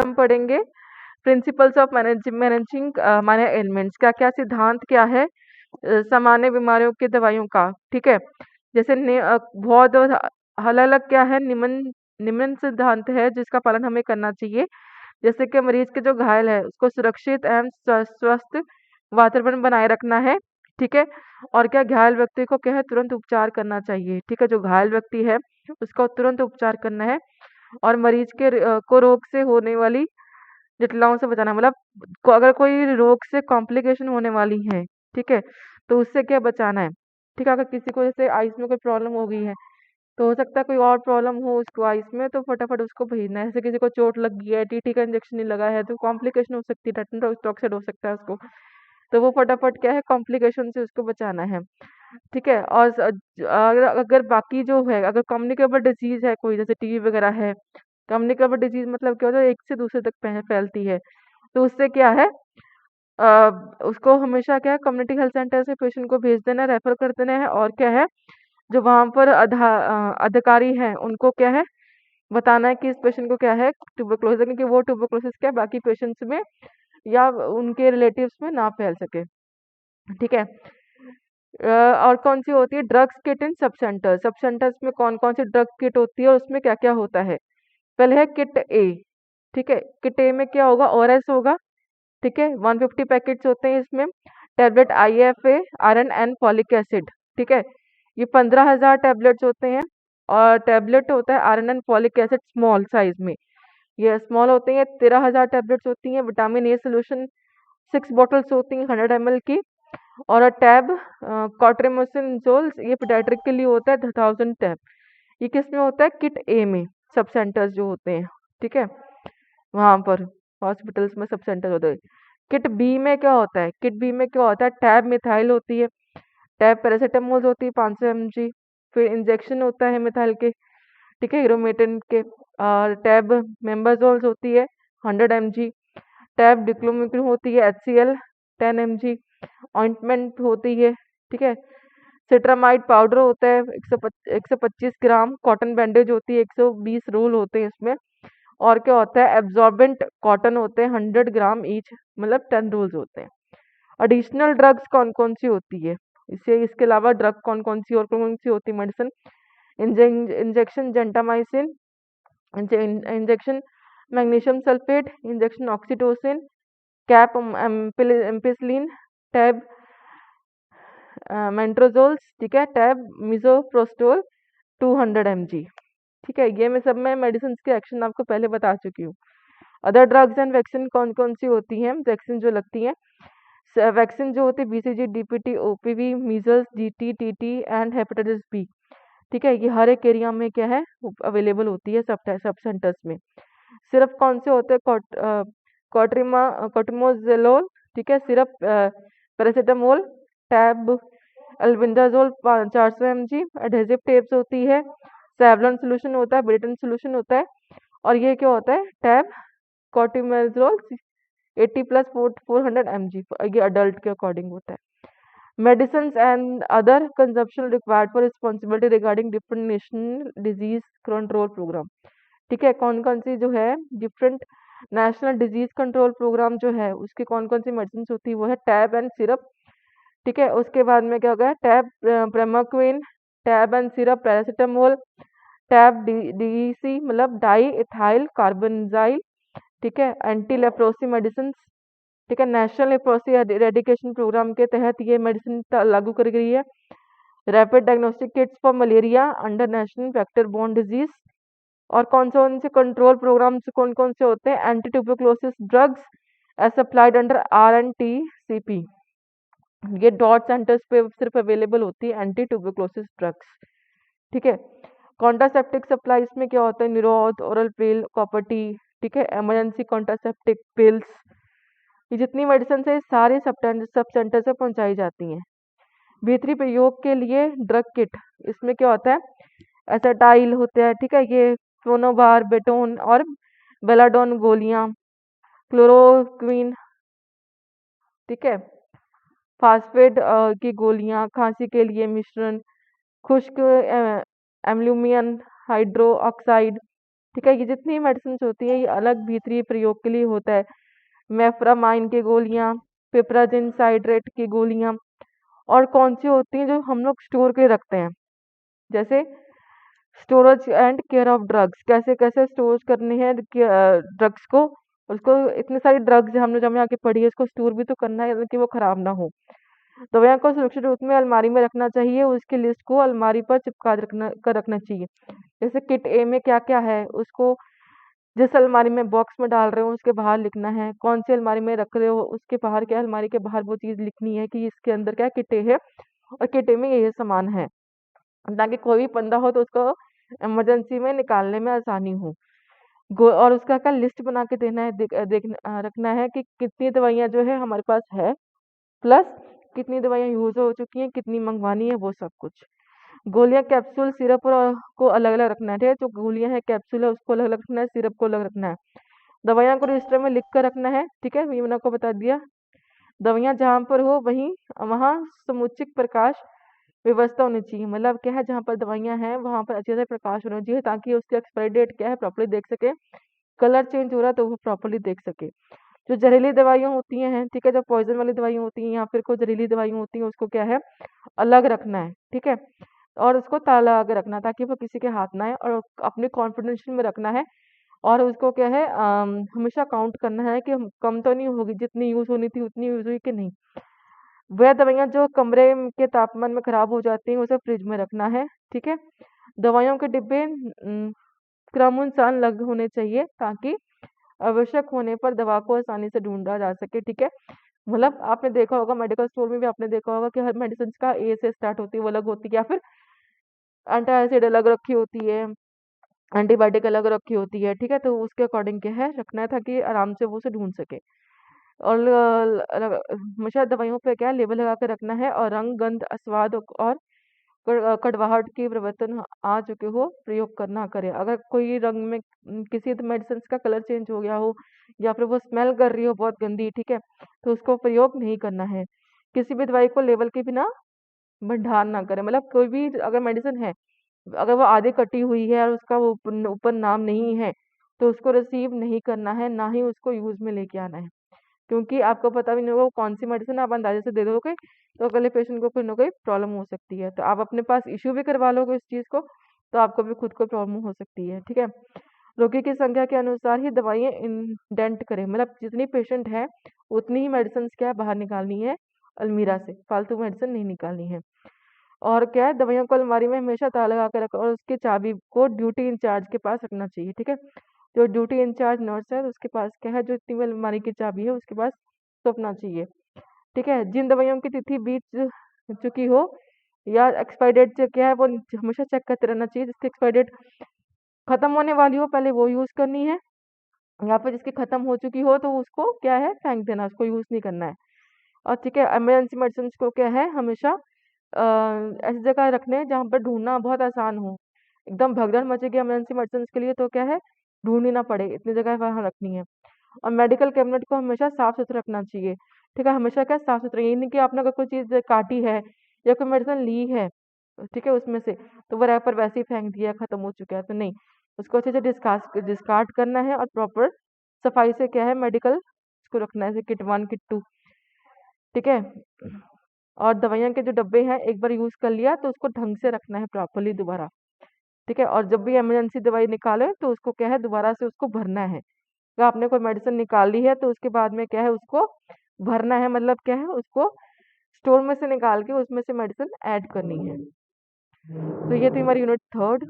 हम पढ़ेंगे principles of managing minor elements, क्या क्या सिद्धांत क्या है सामान्य बीमारियों की दवाइयों का। ठीक है, जैसे बहुत अलग अलग क्या है, निम्न निम्न सिद्धांत है जिसका पालन हमें करना चाहिए। जैसे कि मरीज के जो घायल है उसको सुरक्षित एवं स्वस्थ वातावरण बनाए रखना है। ठीक है, और क्या घायल व्यक्ति को क्या है तुरंत उपचार करना चाहिए। ठीक है, जो घायल व्यक्ति है उसका तुरंत उपचार करना है, और मरीज के को रोग से होने वाली जटिलताओं से बचाना, मतलब अगर कोई रोग से कॉम्प्लिकेशन होने वाली है, ठीक है, तो उससे क्या बचाना है। ठीक है, अगर किसी को जैसे आइस में कोई प्रॉब्लम हो गई है, तो हो सकता है कोई और प्रॉब्लम हो उसको आइस में, तो फटाफट उसको भेजना है। जैसे किसी को चोट लग गई है, टीटी का इंजेक्शन नहीं लगा है, तो कॉम्प्लिकेशन हो सकती है, टेटनस टॉक्सिड हो सकता है उसको, तो वो फटाफट क्या है कॉम्प्लिकेशन से उसको बचाना है। ठीक है, और अगर अगर बाकी जो है, अगर कम्युनिकेबल डिजीज है कोई, जैसे टीबी वगैरह है, कम्युनिकेबल डिजीज मतलब क्या होता है, एक से दूसरे तक फैलती है, तो उससे क्या है अ, उसको हमेशा क्या है कम्युनिटी हेल्थ सेंटर से पेशेंट को भेज देना, रेफर कर देना है, और क्या है जो वहां पर अधिकारी हैं उनको क्या है बताना है कि इस पेशेंट को क्या है ट्यूबरक्लोसिस है, क्योंकि वो ट्यूबरक्लोसिस क्या है, बाकी पेशेंट्स में या उनके रिलेटिव्स में ना फैल सके। ठीक है, और कौन सी होती है ड्रग्स किट इन सब सेंटर। सब सेंटर्स में कौन कौन सी ड्रग किट होती है और उसमें क्या क्या होता है। पहले है किट ए। ठीक है, किट ए में क्या होगा, ओरस होगा। ठीक है, 150 पैकेट्स होते हैं इसमें। Tablet IFA, iron and folic acid. ठीक है, ये 15,000 टैबलेट्स होते हैं, और टैबलेट होता है iron and folic acid small size में, ये स्मॉल होते हैं। 13,000 टैबलेट्स होती हैं। विटामिन ए सोल्यूशन 6 बॉटल्स होती हैं 100 ml की। और टैब कॉट्रिमोसिनजोल, ये पीडियाट्रिक के लिए होता है 1000 टैब। ये किस में होता है, किट ए में, सब सेंटर्स जो होते हैं। ठीक है, वहां पर हॉस्पिटल्स में सब सेंटर होते हैं। किट बी में क्या होता है, किट बी में क्या होता है, टैब मिथाइल होती है, टैब पैरासीटामोल होती है 500 mg, फिर इंजेक्शन होता है मिथाइल के, ठीक है, हीरोमेटिन के। और टैब मेम्बाजोल्स होती है 100 mg, टैब डिक्लोमिक्रिन होती है HCl 10 mg, ऑइंटमेंट होती है। ठीक है, सिट्रामाइड पाउडर होता है 125 ग्राम, कॉटन बैंडेज होती है 120 रोल होते हैं इसमें, और क्या होता है एब्जॉर्बेंट कॉटन होते हैं 100 ग्राम ईच, मतलब 10 रोल्स होते हैं। एडिशनल ड्रग्स कौन कौन सी होती है, इससे इसके अलावा ड्रग कौन कौन सी और कौन कौन सी होती है medicine. Injection gentamicin, injection magnesium sulphate, injection oxytocin, cap ampicillin, tab metronidazoles. ठीक है, टैब मिसोप्रोस्टोल 200 mg। ठीक है, ये मैं सब में मेडिसिन के एक्शन आपको पहले बता चुकी हूँ। अदर ड्रग्स एंड वैक्सीन कौन कौन सी होती हैं, वैक्सीन जो लगती हैं, वैक्सीन जो होती है BCG, DPT, OPV, measles, GT, TT and hepatitis B. ठीक है, ये हर एक एरिया में क्या है अवेलेबल होती है सब सेंटर्स में। सिर्फ कौन से होते हैं, कॉट्रिमोजेलोल, ठीक है, सिर्फ paracetamol, tab albendazole 400 mg, adhesive tapes होती है, सेवलॉन सोल्यूशन होता है, बेटन सोल्यूशन होता है, और ये क्या होता है टैब कॉटिमेजोल 80+400 mg, ये अडल्ट के अकॉर्डिंग होता है। Medicine and other consumption required for responsibility regarding different national disease control program. ठीक है, कौन कौन सी जो है different national disease control program जो है उसकी कौन कौन सी मेडिसिन होती है, वो है टैब एंड सिरप। ठीक है, उसके बाद में क्या होगा, tab primaquine, tab and syrup paracetamol, tab DEC मतलब डाई इथाइल कार्बोनजाइल। ठीक है, एंटी लेप्रोसी मेडिसिन। ठीक है, नेशनल लेप्रोसी एरेडिकेशन प्रोग्राम के तहत ये मेडिसिन लागू कर गई है। Rapid diagnostic kits for malaria under national vector borne disease. और कौन से कंट्रोल प्रोग्राम्स कौन कौन से होते हैं, anti tuberculosis drugs as supplied under RNTCP। ये डॉट सेंटर्स पे सिर्फ अवेलेबल होती है एंटी ट्यूबरक्लोसिस ड्रग्स। ठीक है, कॉन्ट्रासेप्टिक सप्लाई इसमें क्या होता है, निरोध, ओरल पिल, कॉपर टी। ठीक है, इमरजेंसी कॉन्ट्रासेप्टिक पिल्स, ये जितनी मेडिसिन है सारे सब सेंटर से पहुंचाई जाती हैं। भीतरी प्रयोग के लिए ड्रग किट, इसमें क्या होता है एसाटाइल होता है। ठीक है, ये फ्लोनोबार बेटोन और बेलाडोन गोलियां, क्लोरोक्वीन। ठीक है, फास्फेट की गोलियां, खांसी के लिए मिश्रण, खुश्क एम्लुमियन हाइड्रो ऑक्साइड, ठीक है। ये जितनी मेडिसिन होती है ये अलग भीतरी प्रयोग के लिए होता है। मेफ्रामाइन की गोलियां, पिपराजिन साइड्रेट की गोलियां, और कौन सी होती हैं जो हम लोग स्टोर के रखते हैं, जैसे storage and care of drugs, कैसे कैसे स्टोर करनी है ड्रग्स को। उसको इतनी सारी ड्रग्स हमने जब यहाँ की पढ़ी है, उसको स्टोर भी तो करना है कि वो खराब ना हो। दवाइयों को सुरक्षित रूप में अलमारी में रखना चाहिए, उसकी लिस्ट को अलमारी पर चिपका रखना चाहिए। जैसे किट ए में क्या क्या है उसको जिस अलमारी में बॉक्स में डाल रहे हो उसके बाहर लिखना है, कौन सी अलमारी में रख रहे हो उसके बाहर क्या अलमारी के बाहर वो चीज लिखनी है कि इसके अंदर क्या किट ए है और किट ए में ये सामान है, ताकि कोई भी बंदा हो तो उसको इमरजेंसी में निकालने में आसानी हो। और उसका क्या लिस्ट बना के देना है, रखना है कि कितनी दवाइयाँ जो है हमारे पास है, प्लस कितनी दवाइयाँ यूज हो चुकी हैं, कितनी मंगवानी है, वो सब कुछ। गोलियां, कैप्सूल, सिरप और को अलग अलग रखना है, ठीक है। जो गोलियां है, कैप्सूल है, उसको अलग अलग रखना है, सिरप को अलग रखना है। दवाइयां को रजिस्टर में लिख कर रखना है, ठीक है, ये मैंने आपको बता दिया। दवाइयां जहाँ पर हो वहीं वहाँ समुचित प्रकाश व्यवस्था होनी चाहिए, मतलब क्या है जहाँ पर दवाइयां हैं वहां पर अच्छे से प्रकाश होना चाहिए, ताकि उसकी एक्सपायरी डेट क्या है प्रॉपर्ली देख सके, कलर चेंज हो रहा है तो वो प्रॉपर्ली देख सके। जो जहरीली दवाइयाँ होती हैं, ठीक है, जो पॉइजन वाली दवाइयाँ होती हैं या फिर कोई जहरीली दवाइयाँ होती हैं उसको क्या है अलग रखना है, ठीक है। और उसको ताला लगा के रखना है, ताकि वो किसी के हाथ ना आए, और अपने कॉन्फिडेंशियल में रखना है। और उसको क्या है हमेशा काउंट करना है कि कम तो नहीं होगी, जितनी यूज होनी थी उतनी यूज हुई कि नहीं। वह दवाइयाँ जो कमरे के तापमान में खराब हो जाती हैं उसे फ्रिज में रखना है, ठीक है। दवाइयों के डिब्बे क्रमानुसार लग होने चाहिए, ताकि आवश्यक होने पर दवा को आसानी से ढूंढा जा सके, ठीक है। मतलब आपने देखा होगा मेडिकल स्टोर में भी आपने देखा होगा कि हर मेडिसिन का ए से स्टार्ट होती है वो अलग होती है, या फिर एंटासिड अलग रखी होती है, एंटीबायोटिक अलग रखी होती है, ठीक है। तो उसके अकॉर्डिंग क्या है रखना है, ताकि आराम से वो उसे ढूंढ सके। और हमेशा दवाइयों पे क्या है लेबल लगा के रखना है, और रंग, गंध, स्वाद और कड़वाहट की परिवर्तन आ चुके हो प्रयोग करना करें। अगर कोई रंग में किसी मेडिसिन का कलर चेंज हो गया हो, या फिर वो स्मेल कर रही हो बहुत गंदी, ठीक है, तो उसको प्रयोग नहीं करना है। किसी भी दवाई को लेबल के बिना भंडार ना करें, मतलब कोई भी अगर मेडिसिन है, अगर वो आधे कटी हुई है और उसका वो ऊपर ऊपर नाम नहीं है, तो उसको रिसीव नहीं करना है, ना ही उसको यूज में लेके आना है। क्योंकि आपको पता भी नहीं होगा वो कौन सी मेडिसिन आप अंदाजे से दे दोगे तो अगले पेशेंट को कोई ना कोई प्रॉब्लम हो सकती है, तो आप अपने पास इश्यू भी करवा लोगे इस चीज को, तो आपको भी खुद को प्रॉब्लम हो सकती है, ठीक है। रोगी की संख्या के अनुसार ही दवाइयाँ इंडेंट करें, मतलब जितनी पेशेंट है उतनी ही मेडिसिन क्या है बाहर निकालनी है अलमीरा से, फालतू मेडिसिन नहीं निकालनी है। और क्या है दवाइयों को अलमारी में हमेशा ताला लगा कर रखो, और उसकी चाबी को ड्यूटी इंचार्ज के पास रखना चाहिए, ठीक है। जो ड्यूटी इंचार्ज नर्स है उसके पास क्या है जो इतनी भी अलमारी की चाबी है उसके पास रखना चाहिए, ठीक है। जिन दवाइयों की तिथि बीत चुकी हो या एक्सपायरी डेट जो क्या है वो हमेशा चेक करते रहना चाहिए। जिसकी एक्सपायरी डेट खत्म होने वाली हो पहले वो यूज करनी है, या फिर जिसकी खत्म हो चुकी हो तो उसको क्या है फेंक देना, उसको यूज नहीं करना है। और ठीक है इमरजेंसी मेडिसिन को क्या है हमेशा ऐसी जगह रखने हैं जहाँ पर ढूंढना बहुत आसान हो। एकदम भगदड़ मचेगी इमरजेंसी मेडिसिन के लिए तो क्या है ढूंढनी ना पड़े, इतनी जगह वहाँ रखनी है। और मेडिकल कैबिनेट को हमेशा साफ सुथरा रखना चाहिए, ठीक है। हमेशा क्या साफ सुथरा, ये नहीं कि आपने अगर कोई चीज काटी है या कोई मेडिसिन ली है, ठीक है, उसमें से तो वो रैपर वैसे ही फेंक दिया खत्म हो चुका है, तो नहीं, उसको अच्छे से डिस्कार्ड करना है और प्रॉपर सफाई से क्या है मेडिकल उसको रखना है, जैसे किट 1 किट 2, ठीक है। और दवाइयाँ के जो डब्बे हैं एक बार यूज कर लिया तो उसको ढंग से रखना है प्रॉपरली दोबारा, ठीक है। और जब भी इमरजेंसी दवाई निकाले तो उसको क्या है दोबारा से उसको भरना है। अगर आपने कोई मेडिसिन निकाल ली है तो उसके बाद में क्या है उसको भरना है, मतलब क्या है उसको स्टोर में से निकाल के उसमें से मेडिसिन ऐड करनी है। तो ये थी हमारी यूनिट 3।